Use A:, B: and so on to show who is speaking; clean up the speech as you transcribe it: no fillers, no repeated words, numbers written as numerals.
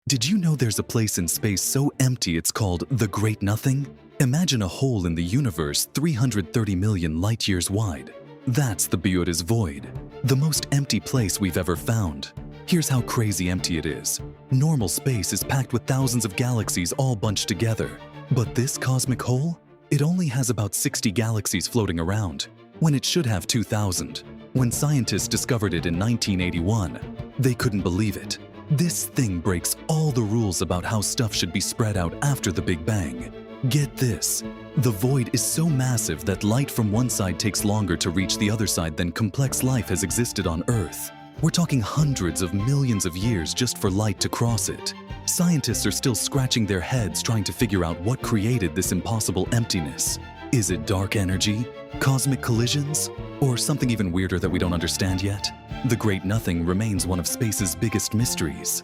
A: Did you know there's a place in space so empty it's called the Great Nothing? Imagine a hole in the universe 330 million light-years wide. That's the Boötes Void, the most empty place we've ever found. Here's how crazy empty it is. Normal space is packed with thousands of galaxies all bunched together. But this cosmic hole? It only has about 60 galaxies floating around, when it should have 2,000. When scientists discovered it in 1981, they couldn't believe it. This thing breaks all the rules about how stuff should be spread out after the Big Bang. Get this, the void is so massive that light from one side takes longer to reach the other side than complex life has existed on Earth. We're talking hundreds of millions of years just for light to cross it. Scientists are still scratching their heads trying to figure out what created this impossible emptiness. Is it dark energy, cosmic collisions, or something even weirder that we don't understand yet? The Great Nothing remains one of space's biggest mysteries.